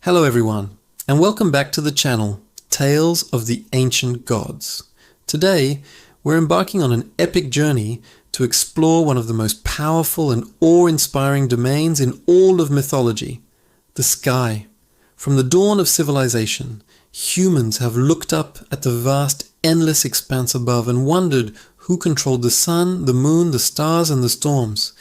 Hello everyone, and welcome back to the channel, Tales of the Ancient Gods. Today, we're embarking on an epic journey to explore one of the most powerful and awe-inspiring domains in all of mythology, the sky. From the dawn of civilization, humans have looked up at the vast, endless expanse above and wondered who controlled the sun, the moon, the stars, and the storms.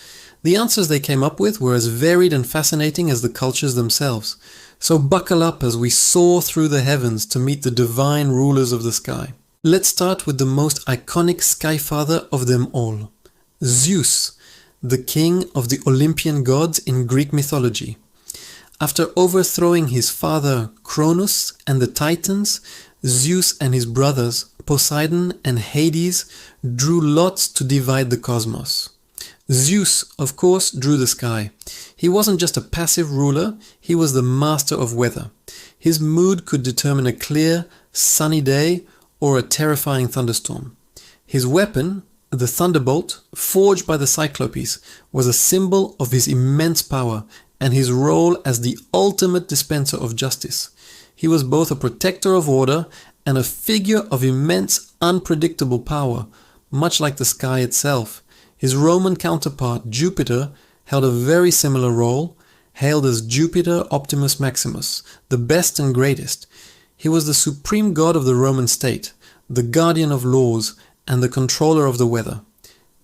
The answers they came up with were as varied and fascinating as the cultures themselves. So buckle up as we soar through the heavens to meet the divine rulers of the sky. Let's start with the most iconic skyfather of them all, Zeus, the king of the Olympian gods in Greek mythology. After overthrowing his father Cronus and the Titans, Zeus and his brothers Poseidon and Hades drew lots to divide the cosmos. Zeus, of course, drew the sky. He wasn't just a passive ruler, he was the master of weather. His mood could determine a clear, sunny day or a terrifying thunderstorm. His weapon, the thunderbolt, forged by the Cyclopes, was a symbol of his immense power and his role as the ultimate dispenser of justice. He was both a protector of order and a figure of immense, unpredictable power, much like the sky itself. His Roman counterpart, Jupiter, held a very similar role, hailed as Jupiter Optimus Maximus, the best and greatest. He was the supreme god of the Roman state, the guardian of laws, and the controller of the weather.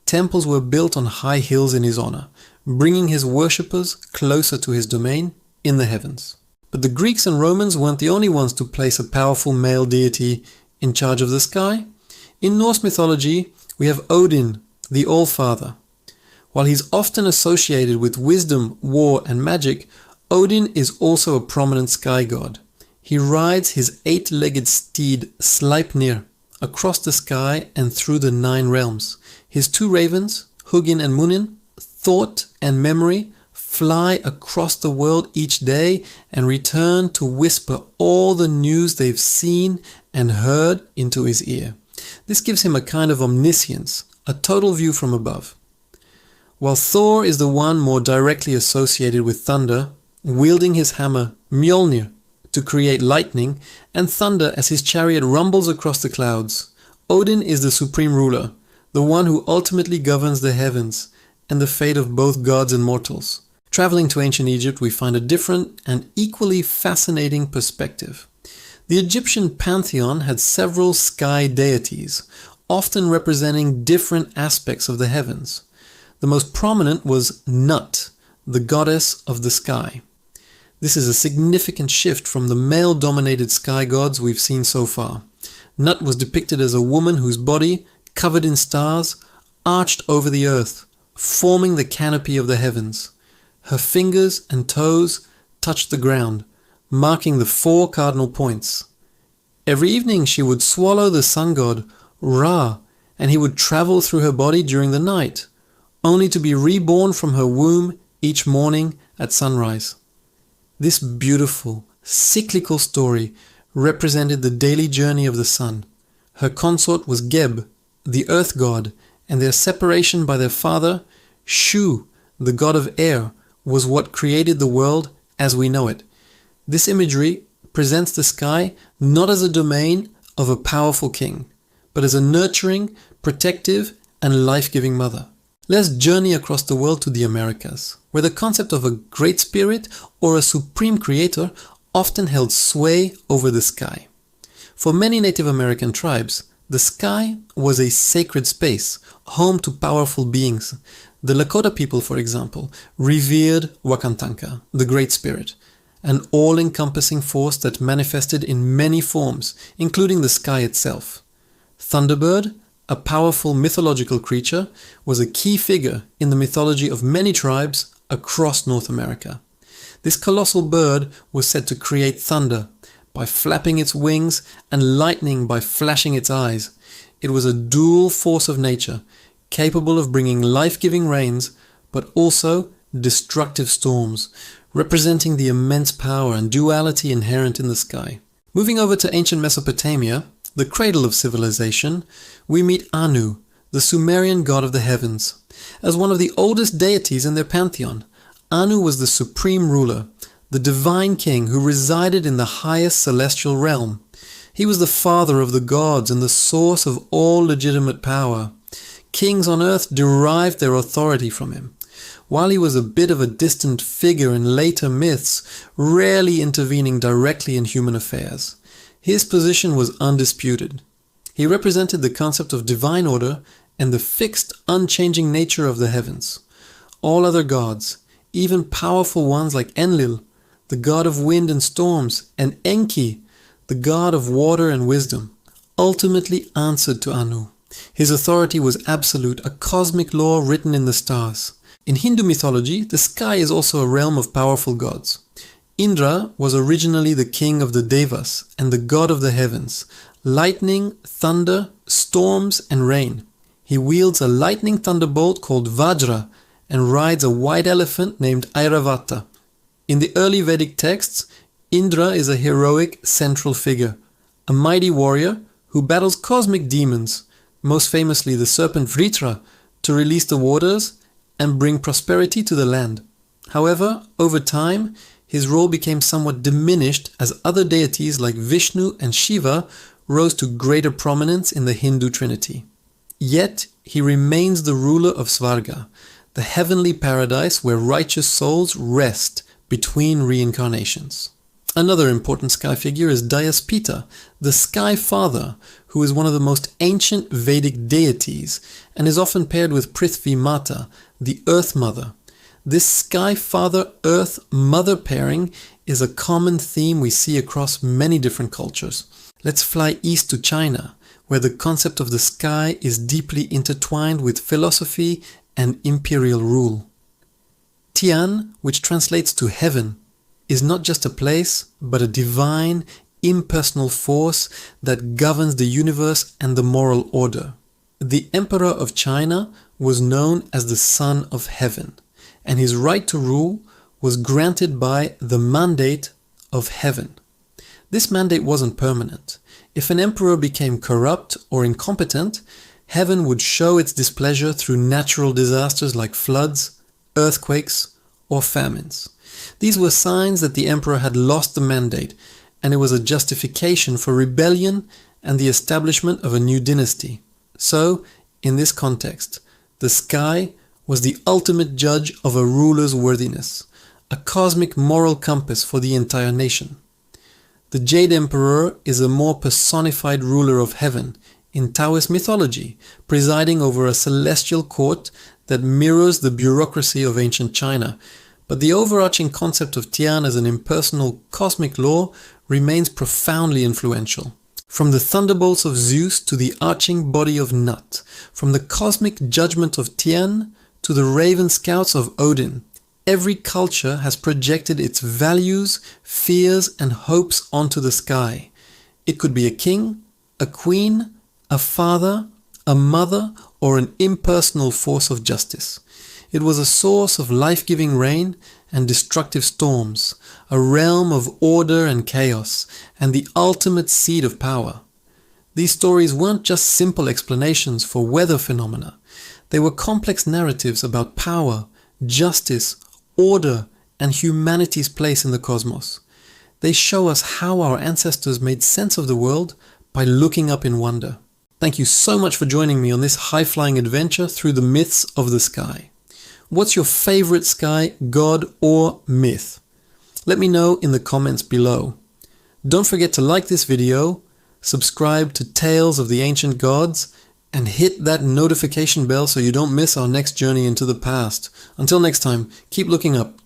Temples were built on high hills in his honor, bringing his worshippers closer to his domain in the heavens. But the Greeks and Romans weren't the only ones to place a powerful male deity in charge of the sky. In Norse mythology, we have Odin, the All-Father. While he's often associated with wisdom, war, and magic, Odin is also a prominent sky god. He rides his 8-legged steed Sleipnir across the sky and through the 9 realms. His 2 ravens, Hugin and Munin, Thought and Memory, fly across the world each day and return to whisper all the news they've seen and heard into his ear. This gives him a kind of omniscience, a total view from above. While Thor is the one more directly associated with thunder, wielding his hammer Mjolnir to create lightning and thunder as his chariot rumbles across the clouds, Odin is the supreme ruler, the one who ultimately governs the heavens and the fate of both gods and mortals. Traveling to ancient Egypt, we find a different and equally fascinating perspective. The Egyptian pantheon had several sky deities, often representing different aspects of the heavens. The most prominent was Nut, the goddess of the sky. This is a significant shift from the male-dominated sky gods we've seen so far. Nut was depicted as a woman whose body, covered in stars, arched over the earth, forming the canopy of the heavens. Her fingers and toes touched the ground, marking the 4 cardinal points. Every evening she would swallow the sun god, Ra, and he would travel through her body during the night, only to be reborn from her womb each morning at sunrise. This beautiful, cyclical story represented the daily journey of the sun. Her consort was Geb, the earth god, and their separation by their father, Shu, the god of air, was what created the world as we know it. This imagery presents the sky not as a domain of a powerful king, but as a nurturing, protective, and life-giving mother. Let's journey across the world to the Americas, where the concept of a great spirit or a supreme creator often held sway over the sky. For many Native American tribes, the sky was a sacred space, home to powerful beings. The Lakota people, for example, revered Wakantanka, the Great Spirit, an all-encompassing force that manifested in many forms, including the sky itself. Thunderbird, a powerful mythological creature, was a key figure in the mythology of many tribes across North America. This colossal bird was said to create thunder by flapping its wings and lightning by flashing its eyes. It was a dual force of nature, capable of bringing life-giving rains, but also destructive storms, representing the immense power and duality inherent in the sky. Moving over to ancient Mesopotamia, the cradle of civilization, we meet Anu, the Sumerian god of the heavens. As one of the oldest deities in their pantheon, Anu was the supreme ruler, the divine king who resided in the highest celestial realm. He was the father of the gods and the source of all legitimate power. Kings on earth derived their authority from him. While he was a bit of a distant figure in later myths, rarely intervening directly in human affairs, his position was undisputed. He represented the concept of divine order and the fixed, unchanging nature of the heavens. All other gods, even powerful ones like Enlil, the god of wind and storms, and Enki, the god of water and wisdom, ultimately answered to Anu. His authority was absolute, a cosmic law written in the stars. In Hindu mythology, the sky is also a realm of powerful gods. Indra was originally the king of the Devas and the god of the heavens, lightning, thunder, storms, and rain. He wields a lightning thunderbolt called Vajra and rides a white elephant named Airavata. In the early Vedic texts, Indra is a heroic central figure, a mighty warrior who battles cosmic demons, most famously the serpent Vritra, to release the waters and bring prosperity to the land. However, over time, his role became somewhat diminished as other deities like Vishnu and Shiva rose to greater prominence in the Hindu trinity. Yet, he remains the ruler of Svarga, the heavenly paradise where righteous souls rest between reincarnations. Another important sky figure is Dayaspita, the sky father, who is one of the most ancient Vedic deities and is often paired with Prithvi Mata, the earth mother. This sky father earth mother pairing is a common theme we see across many different cultures. Let's fly east to China, where the concept of the sky is deeply intertwined with philosophy and imperial rule. Tian, which translates to heaven, is not just a place, but a divine, impersonal force that governs the universe and the moral order. The Emperor of China was known as the Son of Heaven, and his right to rule was granted by the mandate of heaven. This mandate wasn't permanent. If an emperor became corrupt or incompetent, heaven would show its displeasure through natural disasters like floods, earthquakes, or famines. These were signs that the emperor had lost the mandate, and it was a justification for rebellion and the establishment of a new dynasty. So, in this context, the sky was the ultimate judge of a ruler's worthiness, a cosmic moral compass for the entire nation. The Jade Emperor is a more personified ruler of heaven in Taoist mythology, presiding over a celestial court that mirrors the bureaucracy of ancient China. But the overarching concept of Tian as an impersonal cosmic law remains profoundly influential. From the thunderbolts of Zeus to the arching body of Nut, from the cosmic judgment of Tian to the raven scouts of Odin, every culture has projected its values, fears, and hopes onto the sky. It could be a king, a queen, a father, a mother, or an impersonal force of justice. It was a source of life-giving rain and destructive storms, a realm of order and chaos, and the ultimate seat of power. These stories weren't just simple explanations for weather phenomena. They were complex narratives about power, justice, order, and humanity's place in the cosmos. They show us how our ancestors made sense of the world by looking up in wonder. Thank you so much for joining me on this high-flying adventure through the myths of the sky. What's your favorite sky god or myth? Let me know in the comments below. Don't forget to like this video, subscribe to Tales of the Ancient Gods, and hit that notification bell so you don't miss our next journey into the past. Until next time, keep looking up.